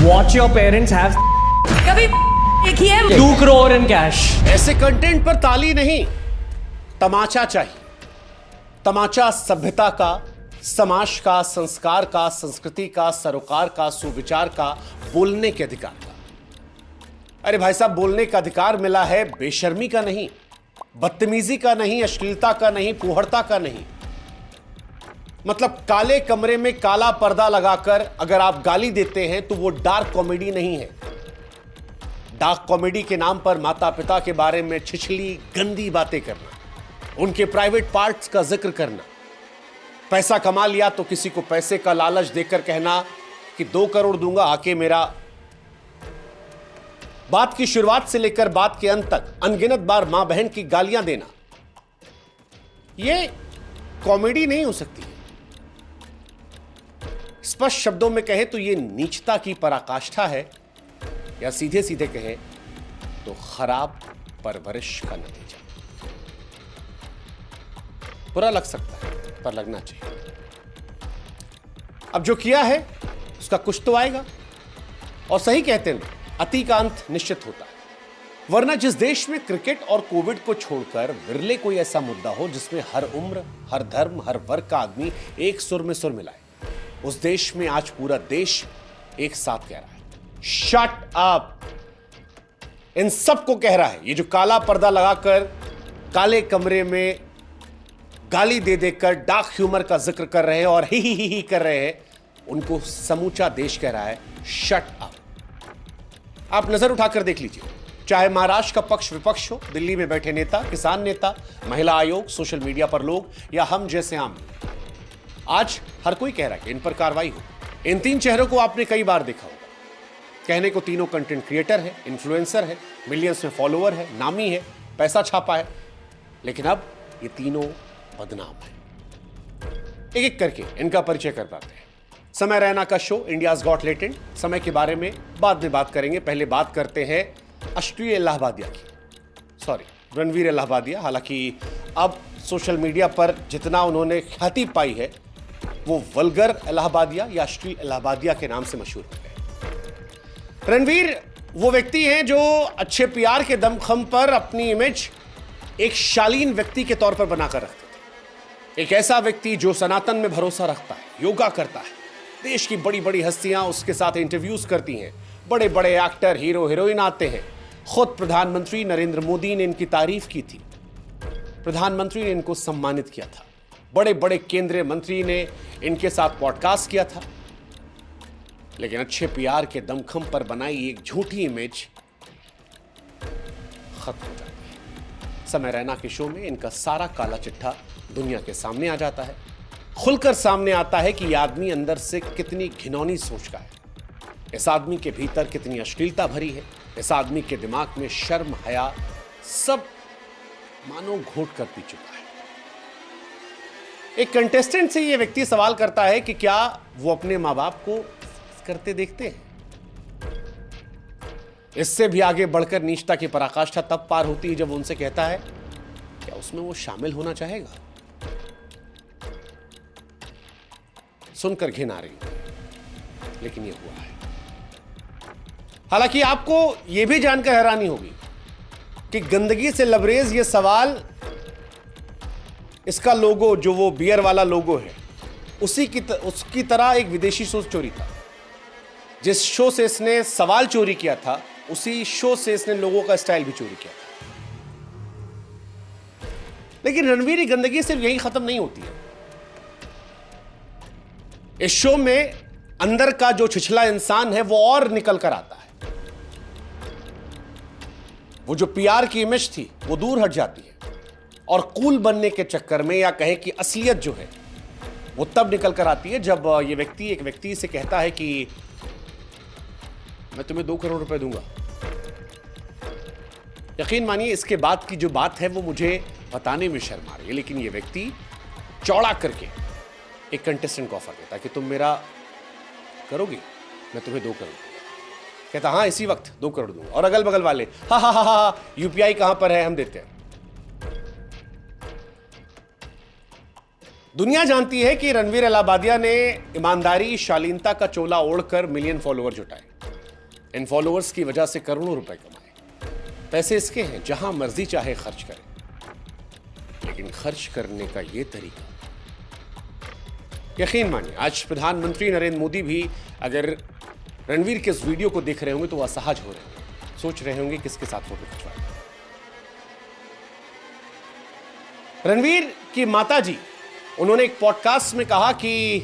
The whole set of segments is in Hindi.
Watch your parents have कभी एक ही है 2 crore in cash. ऐसे कंटेंट पर ताली नहीं, तमाचा चाहिए। तमाचा सभ्यता का, समाज का, संस्कार का, संस्कृति का, सरोकार का, सुविचार का, बोलने के अधिकार का। अरे भाई साहब, बोलने का अधिकार मिला है, बेशर्मी का नहीं, बदतमीजी का नहीं, अश्लीलता का नहीं, फूहड़ता का नहीं। मतलब काले कमरे में काला पर्दा लगाकर अगर आप गाली देते हैं तो वो डार्क कॉमेडी नहीं है। डार्क कॉमेडी के नाम पर माता पिता के बारे में छिछली गंदी बातें करना, उनके प्राइवेट पार्ट्स का जिक्र करना, पैसा कमा लिया तो किसी को पैसे का लालच देकर कहना कि 2 करोड़ दूंगा आके मेरा। बात की शुरुआत से लेकर बात के अंत तक अनगिनत बार मां बहन की गालियां देना, यह कॉमेडी नहीं हो सकती। स्पष्ट शब्दों में कहें तो यह नीचता की पराकाष्ठा है, या सीधे सीधे कहें तो खराब परवरिश का नतीजा। बुरा लग सकता है पर लगना चाहिए। अब जो किया है उसका कुछ तो आएगा, और सही कहते हैं अति का अंत निश्चित होता है। वरना जिस देश में क्रिकेट और कोविड को छोड़कर विरले कोई ऐसा मुद्दा हो जिसमें हर उम्र, हर धर्म, हर वर्ग का आदमी एक सुर में सुर मिलाए, उस देश में आज पूरा देश एक साथ कह रहा है शट अप। इन सबको कह रहा है, ये जो काला पर्दा लगाकर काले कमरे में गाली दे देकर डार्क ह्यूमर का जिक्र कर रहे हैं और ही कर रहे हैं, उनको समूचा देश कह रहा है शट अप। आप नजर उठाकर देख लीजिए, चाहे महाराष्ट्र का पक्ष विपक्ष हो, दिल्ली में बैठे नेता, किसान नेता, महिला आयोग, सोशल मीडिया पर लोग, या हम जैसे आम, आज हर कोई कह रहा है कि इन पर कार्रवाई हो। इन 3 चेहरों को आपने कई बार देखा होगा। कहने को तीनों कंटेंट क्रिएटर है, इन्फ्लुएंसर है, मिलियंस में फॉलोअर है, नामी है, पैसा छापा है, लेकिन अब ये तीनों बदनाम है। एक एक करके इनका परिचय कर पाते हैं। समय रैना का शो इंडियाज गॉट लेटेंट, समय के बारे में बाद में बात करेंगे। पहले बात करते हैं अश्लील इलाहाबादिया की, सॉरी रणवीर इलाहाबादिया। हालांकि अब सोशल मीडिया पर जितना उन्होंने ख्याति पाई है वो वल्गर इलाहाबादिया या अश्लील इलाहाबादिया के नाम से मशहूर हो गए। रणवीर वो व्यक्ति हैं जो अच्छे पीआर के दमखम पर अपनी इमेज एक शालीन व्यक्ति के तौर पर बनाकर रखते थे। एक ऐसा व्यक्ति जो सनातन में भरोसा रखता है, योगा करता है, देश की बड़ी बड़ी हस्तियां उसके साथ इंटरव्यूज करती हैं, बड़े बड़े एक्टर, हीरो हीरोइन आते हैं। खुद प्रधानमंत्री नरेंद्र मोदी ने इनकी तारीफ की थी, प्रधानमंत्री ने इनको सम्मानित किया था, बड़े बड़े केंद्रीय मंत्री ने इनके साथ पॉडकास्ट किया था। लेकिन अच्छे पीआर के दमखम पर बनाई एक झूठी इमेज खत्म हो जाती है। समय रैना के शो में इनका सारा काला चिट्ठा दुनिया के सामने आ जाता है। खुलकर सामने आता है कि यह आदमी अंदर से कितनी घिनौनी सोच का है, इस आदमी के भीतर कितनी अश्लीलता भरी है, इस आदमी के दिमाग में शर्म, हया सब मानो घोट कर पी चुका है। एक कंटेस्टेंट से यह व्यक्ति सवाल करता है कि क्या वो अपने मां बाप को करते देखते हैं। इससे भी आगे बढ़कर नीचता की पराकाष्ठा तब पार होती है जब वो उनसे कहता है क्या उसमें वो शामिल होना चाहेगा। सुनकर घिन आ रही है, लेकिन ये हुआ है। हालांकि आपको यह भी जानकर हैरानी होगी कि गंदगी से लबरेज ये सवाल, इसका लोगो जो वो बियर वाला लोगो है, उसकी तरह एक विदेशी शो चोरी था। जिस शो से इसने सवाल चोरी किया था, उसी शो से इसने लोगों का स्टाइल भी चोरी किया था। लेकिन रणवीर की गंदगी सिर्फ यही खत्म नहीं होती है। इस शो में अंदर का जो छिछला इंसान है वो और निकल कर आता है। वो जो पीआर की इमेज थी वो दूर हट जाती है, और कूल बनने के चक्कर में, या कहें कि असलियत जो है वो तब निकल कर आती है जब ये व्यक्ति एक व्यक्ति से कहता है कि मैं तुम्हें 2 करोड़ रुपए दूंगा। यकीन मानिए इसके बाद की जो बात है वो मुझे बताने में शर्म आ रही है, लेकिन ये व्यक्ति चौड़ा करके एक कंटेस्टेंट को ऑफर देता है कि तुम मेरा करोगी, मैं तुम्हें 2 करोड़ दूंगा। कहता हाँ इसी वक्त 2 करोड़ दूंगा। और अगल बगल वाले हा हा हा हा, यूपीआई कहां पर है, हम देते हैं। दुनिया जानती है कि रणवीर इलाहाबादिया ने ईमानदारी, शालीनता का चोला ओढ़कर मिलियन फॉलोअर जुटाए। इन फॉलोअर्स की वजह से करोड़ों रुपए कमाए। पैसे इसके हैं, जहां मर्जी चाहे खर्च करें, लेकिन खर्च करने का यह तरीका, यकीन मानिए आज प्रधानमंत्री नरेंद्र मोदी भी अगर रणवीर के इस वीडियो को देख रहे होंगे तो वह असहज हो रहे होंगे, सोच रहे होंगे किसके साथ फोटो खिंचवाए। रणवीर की माताजी, उन्होंने एक पॉडकास्ट में कहा कि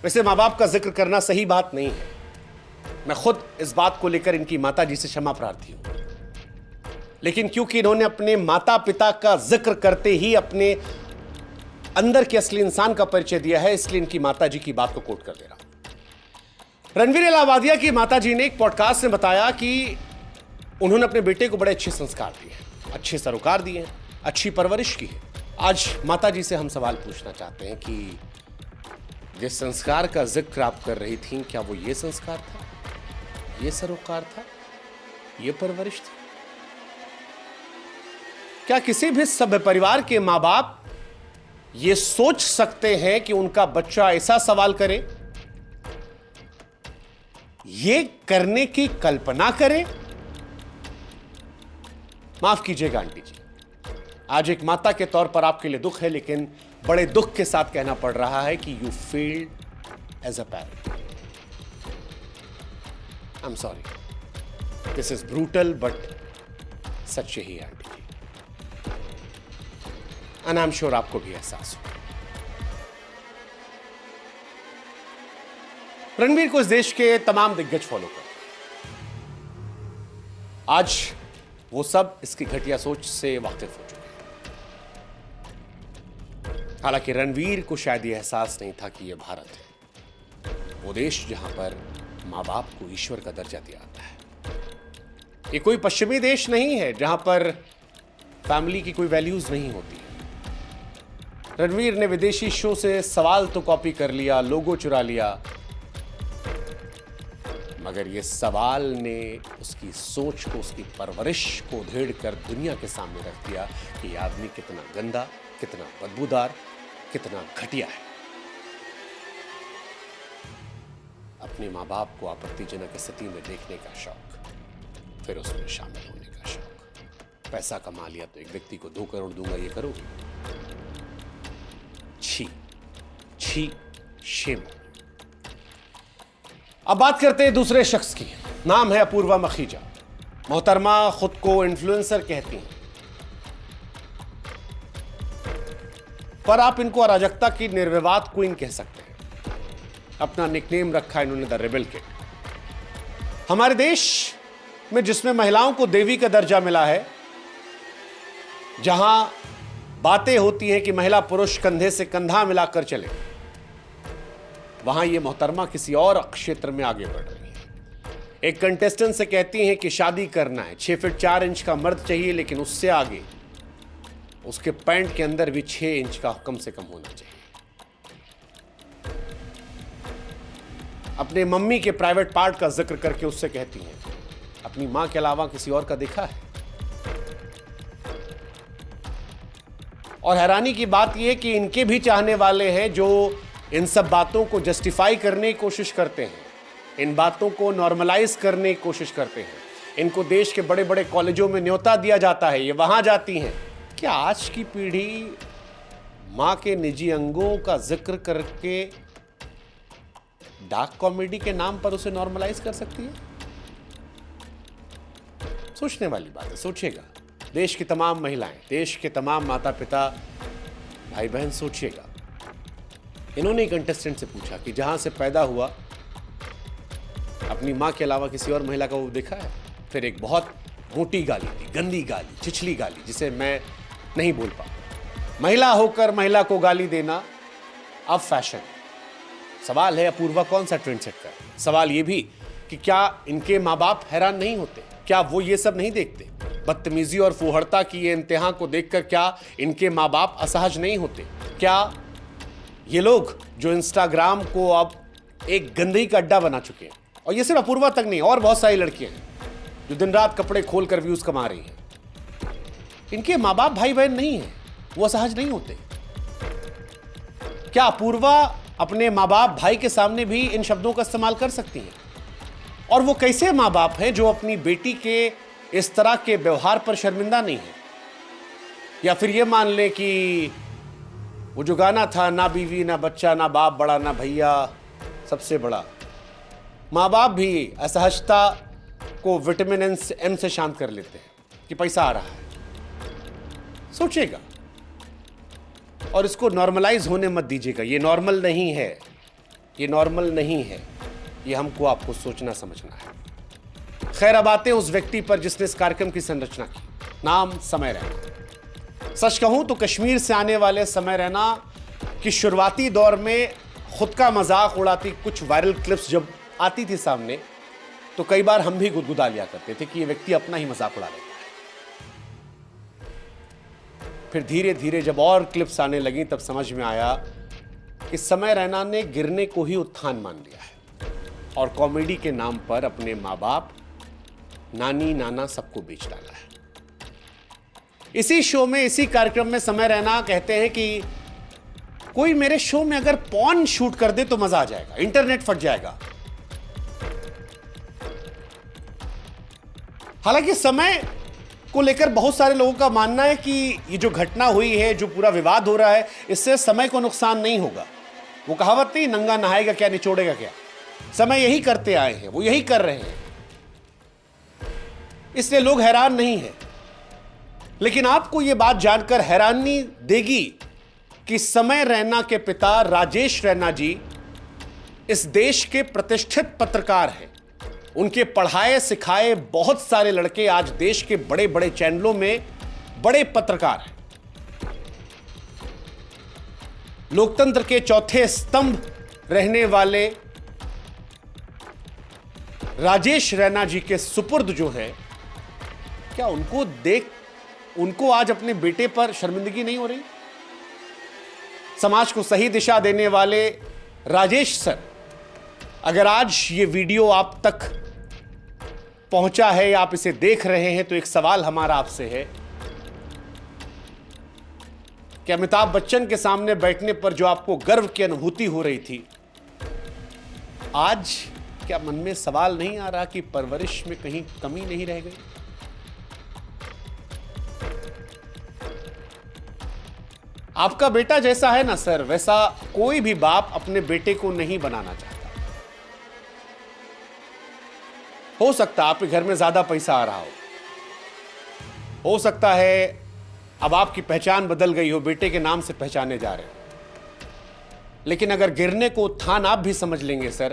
वैसे मां बाप का जिक्र करना सही बात नहीं है। मैं खुद इस बात को लेकर इनकी माताजी से क्षमा प्रार्थी हूं, लेकिन क्योंकि इन्होंने अपने माता पिता का जिक्र करते ही अपने अंदर के असली इंसान का परिचय दिया है, इसलिए इनकी माताजी की बात को कोट कर दे रहा हूं। रणवीर इलाहाबादिया की माताजी ने एक पॉडकास्ट में बताया कि उन्होंने अपने बेटे को बड़े अच्छे संस्कार दिए हैं, अच्छे सरोकार दिए हैं, अच्छी परवरिश की है। आज माताजी से हम सवाल पूछना चाहते हैं कि जिस संस्कार का जिक्र आप कर रही थी, क्या वो ये संस्कार था, ये सरोकार था, ये परवरिश थी? क्या किसी भी सभ्य परिवार के मां बाप ये सोच सकते हैं कि उनका बच्चा ऐसा सवाल करे, ये करने की कल्पना करे? माफ कीजिएगा आंटी जी, आज एक माता के तौर पर आपके लिए दुख है, लेकिन बड़े दुख के साथ कहना पड़ रहा है कि you failed as a parent. I am sorry, this is brutal but सच यही है aunty ji, and I am sure आपको भी एहसास हो। रणवीर को इस देश के तमाम दिग्गज फॉलो करते हैं। आज वो सब इसकी घटिया सोच से वाकिफ हो चुके हैं। हालांकि रणवीर को शायद ये एहसास नहीं था कि यह भारत है, वो देश जहां पर मां बाप को ईश्वर का दर्जा दिया जाता है। ये कोई पश्चिमी देश नहीं है जहां पर फैमिली की कोई वैल्यूज नहीं होती है। रणवीर ने विदेशी शो से सवाल तो कॉपी कर लिया, लोगो चुरा लिया, मगर ये सवाल ने उसकी सोच को, उसकी परवरिश को उधेड़ कर दुनिया के सामने रख दिया कि ये आदमी कितना गंदा, कितना बदबूदार, कितना घटिया है। अपने मां बाप को आपत्तिजनक स्थिति में देखने का शौक, फिर उसमें शामिल होने का शौक। पैसा कमा लिया तो एक व्यक्ति को 2 करोड़ दूंगा, ये करोगे? छी छी, शेम। अब बात करते हैं दूसरे शख्स की। नाम है अपूर्वा मखीजा। मोहतरमा खुद को इन्फ्लुएंसर कहती हैं, पर आप इनको अराजकता की निर्विवाद क्वीन कह सकते हैं। अपना निकनेम रखा इन्होंने द रेबल किड। हमारे देश में जिसमें महिलाओं को देवी का दर्जा मिला है, जहां बातें होती हैं कि महिला पुरुष कंधे से कंधा मिलाकर चले, वहां ये मोहतरमा किसी और क्षेत्र में आगे बढ़ रही है। एक कंटेस्टेंट से कहती हैं कि शादी करना है, 6 फीट 4 इंच का मर्द चाहिए, लेकिन उससे आगे उसके पैंट के अंदर भी 6 इंच का कम से कम होना चाहिए। अपने मम्मी के प्राइवेट पार्ट का जिक्र करके उससे कहती हैं, अपनी मां के अलावा किसी और का देखा है? और हैरानी की बात यह कि इनके भी चाहने वाले हैं जो इन सब बातों को जस्टिफाई करने की कोशिश करते हैं, इन बातों को नॉर्मलाइज करने की कोशिश करते हैं। इनको देश के बड़े बड़े कॉलेजों में न्योता दिया जाता है, ये वहां जाती हैं। क्या आज की पीढ़ी मां के निजी अंगों का जिक्र करके डार्क कॉमेडी के नाम पर उसे नॉर्मलाइज कर सकती है? सोचने वाली बात है, सोचिएगा। देश की तमाम महिलाएं, देश के तमाम माता पिता, भाई बहन, सोचिएगा। इन्होंने कंटेस्टेंट से पूछा कि जहां से पैदा हुआ अपनी मां के अलावा किसी और महिला का वो देखा है? फिर एक बहुत मोटी गाली दी, गंदी गाली, छिछली गाली, जिसे मैं नहीं बोल पाता। महिला होकर महिला को गाली देना अब फैशन। सवाल है अपूर्वा कौन सा ट्रेंड सेट कर? सवाल ये भी कि क्या इनके माँ बाप हैरान नहीं होते? क्या वो ये सब नहीं देखते? बदतमीजी और फुहड़ता की ये इंतहा को देखकर क्या इनके माँ बाप असहज नहीं होते? क्या ये लोग जो इंस्टाग्राम को अब एक गंदगी का अड्डा बना चुके हैं, और ये सिर्फ अपूर्वा तक नहीं, और बहुत सारी लड़कियां हैं जो दिन रात कपड़े खोलकर व्यूज कमा रही हैं, इनके माँ बाप भाई बहन नहीं है, वो असहज नहीं होते? क्या अपूर्वा अपने माँ बाप भाई के सामने भी इन शब्दों का इस्तेमाल कर सकती हैं? और वो कैसे माँ बाप हैं जो अपनी बेटी के इस तरह के व्यवहार पर शर्मिंदा नहीं है? या फिर ये मान लें कि वो जो गाना था, ना बीवी ना बच्चा ना बाप बड़ा ना भैया सबसे बड़ा, माँ बाप भी असहजता को विटामिन एम से शांत कर लेते हैं कि पैसा आ रहा है। सोचिएगा और इसको नॉर्मलाइज होने मत दीजिएगा। ये नॉर्मल नहीं है, ये नॉर्मल नहीं है, ये हमको आपको सोचना समझना है। खैर, अब आते हैं उस व्यक्ति पर जिसने इस कार्यक्रम की संरचना की। नाम समय रैना। सच कहूं तो कश्मीर से आने वाले समय रैना की शुरुआती दौर में खुद का मजाक उड़ाती कुछ वायरल क्लिप्स जब आती थी सामने, तो कई बार हम भी गुदगुदा लिया करते थे कि ये व्यक्ति अपना ही मजाक उड़ा लेता है। फिर धीरे धीरे जब और क्लिप्स आने लगी तब समझ में आया कि समय रैना ने गिरने को ही उत्थान मान लिया है और कॉमेडी के नाम पर अपने माँ बाप, नानी नाना सबको बेच डाला है। इसी शो में, इसी कार्यक्रम में समय रैना कहते हैं कि कोई मेरे शो में अगर पॉर्न शूट कर दे तो मजा आ जाएगा, इंटरनेट फट जाएगा। हालांकि समय को लेकर बहुत सारे लोगों का मानना है कि ये जो घटना हुई है, जो पूरा विवाद हो रहा है, इससे समय को नुकसान नहीं होगा। वो कहावत नहीं, नंगा नहाएगा क्या निचोड़ेगा क्या। समय यही करते आए हैं, वो यही कर रहे हैं, इसलिए लोग हैरान नहीं हैं। लेकिन आपको यह बात जानकर हैरानी देगी कि समय रैना के पिता राजेश रैना जी इस देश के प्रतिष्ठित पत्रकार हैं। उनके पढ़ाए सिखाए बहुत सारे लड़के आज देश के बड़े बड़े चैनलों में बड़े पत्रकार हैं। लोकतंत्र के चौथे स्तंभ रहने वाले राजेश रैना जी के सुपुर्द जो हैं, क्या उनको देख उनको आज अपने बेटे पर शर्मिंदगी नहीं हो रही? समाज को सही दिशा देने वाले राजेश सर, अगर आज ये वीडियो आप तक पहुंचा है या आप इसे देख रहे हैं, तो एक सवाल हमारा आपसे है कि अमिताभ बच्चन के सामने बैठने पर जो आपको गर्व की अनुभूति हो रही थी, आज क्या मन में सवाल नहीं आ रहा कि परवरिश में कहीं कमी नहीं रह गई? आपका बेटा जैसा है ना सर, वैसा कोई भी बाप अपने बेटे को नहीं बनाना चाहता। हो सकता है आपके घर में ज्यादा पैसा आ रहा हो सकता है अब आपकी पहचान बदल गई हो, बेटे के नाम से पहचाने जा रहे हो, लेकिन अगर गिरने को उत्थान आप भी समझ लेंगे सर,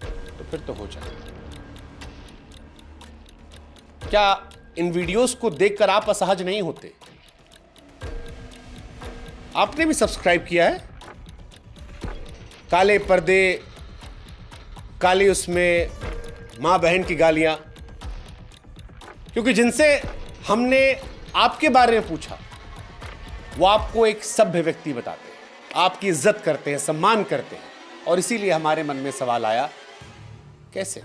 तो फिर तो हो जाए। क्या इन वीडियोस को देखकर आप असहज नहीं होते? आपने भी सब्सक्राइब किया है? काले पर्दे, काली उसमें मां बहन की गालियां, क्योंकि जिनसे हमने आपके बारे में पूछा वो आपको एक सभ्य व्यक्ति बताते हैं, आपकी इज्जत करते हैं, सम्मान करते हैं, और इसीलिए हमारे मन में सवाल आया, कैसे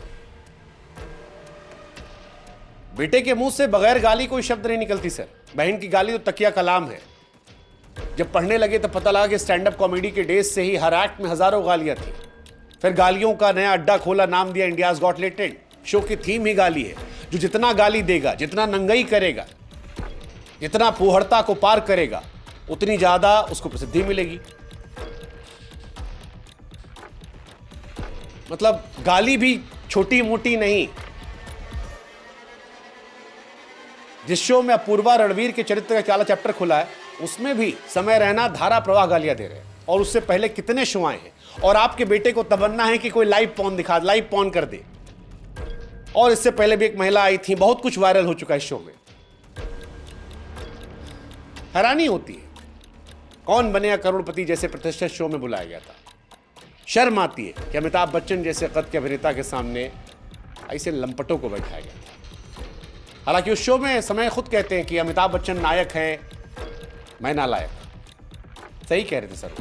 बेटे के मुंह से बगैर गाली कोई शब्द नहीं निकलती सर। बहन की गाली तो तकिया कलाम है। जब पढ़ने लगे तो पता लगा कि स्टैंड अप कॉमेडी के डेज से ही हर एक्ट में हजारों गालियां थी। फिर गालियों का नया अड्डा खोला, नाम दिया इंडियाज गॉट लेटेड। शो की थीम ही गाली है। जो जितना गाली देगा, जितना नंगई करेगा, जितना फूहड़ता को पार करेगा, उतनी ज्यादा उसको प्रसिद्धि मिलेगी। मतलब गाली भी छोटी मोटी नहीं। जिस शो में अपूर्वा रणवीर के चरित्र का काला चैप्टर खुला है, उसमें भी समय रैना धारा प्रवाह गालियां दे रहे हैं। और उससे पहले कितने शो आए हैं। और आपके बेटे को तमन्ना है कि कोई लाइव पॉर्न कर दे। और इससे पहले भी एक महिला आई थी, बहुत कुछ वायरल हो चुका है इस शो में। हैरानी होती है, कौन बनेगा करोड़पति जैसे प्रतिष्ठित शो में बुलाया गया था। शर्म आती है कि अमिताभ बच्चन जैसे कद के अभिनेता के सामने ऐसे लंपटों को बैठाया गया था। हालांकि उस शो में समय खुद कहते हैं कि अमिताभ बच्चन नायक हैं, मैं नालायक। सही कह रहे थे सर।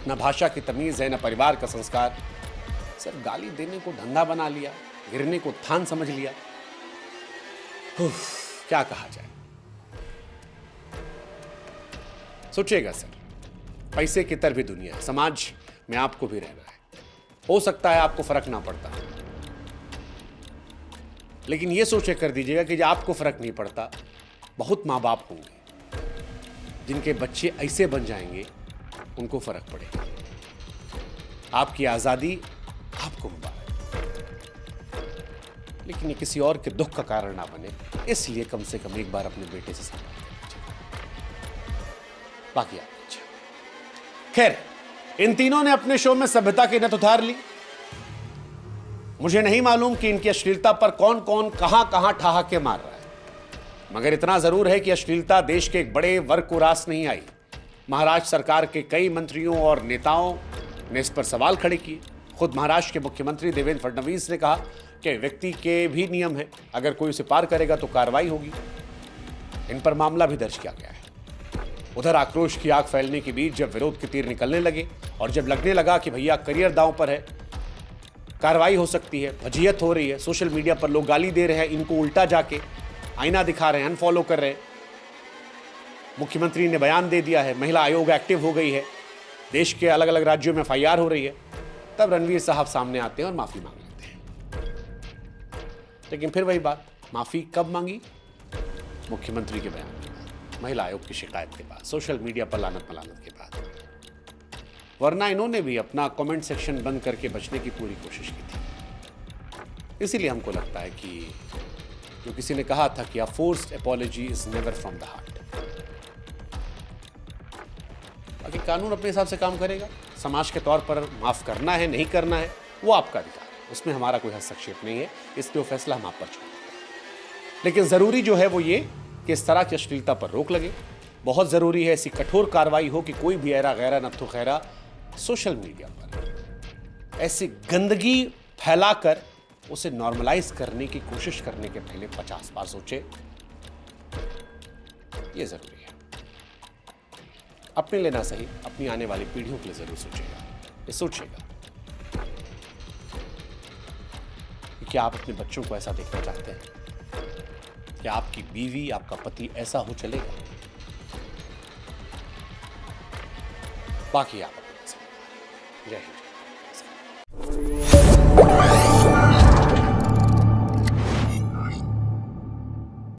न भाषा की तमीज है, न परिवार का संस्कार। सर गाली देने को धंधा बना लिया, गिरने को थान समझ लिया। क्या कहा जाए। सोचिएगा सर, पैसे की तरह भी दुनिया है, समाज में आपको भी रहना है। हो सकता है आपको फर्क ना पड़ता, लेकिन यह सोच कर दीजिएगा कि जब आपको फर्क नहीं पड़ता, बहुत माँ बाप होंगे जिनके बच्चे ऐसे बन जाएंगे, उनको फर्क पड़ेगा। आपकी आजादी आपको मुबारक, लेकिन ये किसी और के दुख का कारण ना बने, इसलिए कम से कम एक बार अपने बेटे से संवाद करना चाहिए। बाकी आप खैर, इन तीनों ने अपने शो में सभ्यता की नत उतार ली। मुझे नहीं मालूम कि इनकी अश्लीलता पर कौन कौन कहां कहां ठहाके मार रहा है, मगर इतना जरूर है कि अश्लीलता देश के एक बड़े वर्ग को रास नहीं आई। महाराष्ट्र सरकार के कई मंत्रियों और नेताओं ने इस पर सवाल खड़े किए। खुद महाराष्ट्र के मुख्यमंत्री देवेंद्र फडणवीस ने कहा कि व्यक्ति के भी नियम है, अगर कोई उसे पार करेगा तो कार्रवाई होगी। इन पर मामला भी दर्ज किया गया है। उधर आक्रोश की आग फैलने के बीच जब विरोध के तीर निकलने लगे और जब लगने लगा कि भैया करियर दांव पर है, कार्रवाई हो सकती है, फजीहत हो रही है, सोशल मीडिया पर लोग गाली दे रहे हैं, इनको उल्टा जाके आईना दिखा रहे हैं, अनफॉलो कर रहे हैं, मुख्यमंत्री ने बयान दे दिया है, महिला आयोग एक्टिव हो गई है, देश के अलग अलग राज्यों में FIR हो रही है, तब रणवीर साहब सामने आते हैं और माफी मांग लेते हैं। लेकिन फिर वही बात, माफी कब मांगी? मुख्यमंत्री के बयान के बाद, महिला आयोग की शिकायत के बाद, सोशल मीडिया पर लानत मलानत के बाद, वरना इन्होंने भी अपना कमेंट सेक्शन बंद करके बचने की पूरी कोशिश की थी। इसीलिए हमको लगता है कि जो किसी ने कहा था कि a forced apology is never from the heart. बाकी कानून अपने हिसाब से काम करेगा, समाज के तौर पर माफ करना है नहीं करना है वो आपका अधिकार है, उसमें हमारा कोई हस्तक्षेप नहीं है, इसलिए वो फैसला हम आप पर छोड़ देते हैं। लेकिन जरूरी जो है वो ये कि इस तरह की अश्लीलता पर रोक लगे। बहुत जरूरी है ऐसी कठोर कार्रवाई हो कि कोई भी ऐरा गैरा नत्थु खैरा सोशल मीडिया पर ऐसी गंदगी फैलाकर उसे नॉर्मलाइज करने की कोशिश करने के पहले 50 बार सोचे, ये जरूरी है। अपने लिए ना सही, अपनी आने वाली पीढ़ियों के लिए जरूर सोचेगा, ये सोचेगा कि क्या आप अपने बच्चों को ऐसा देखना चाहते हैं? क्या आपकी बीवी, आपका पति ऐसा हो चलेगा? बाकी आप अपने जय हिंद।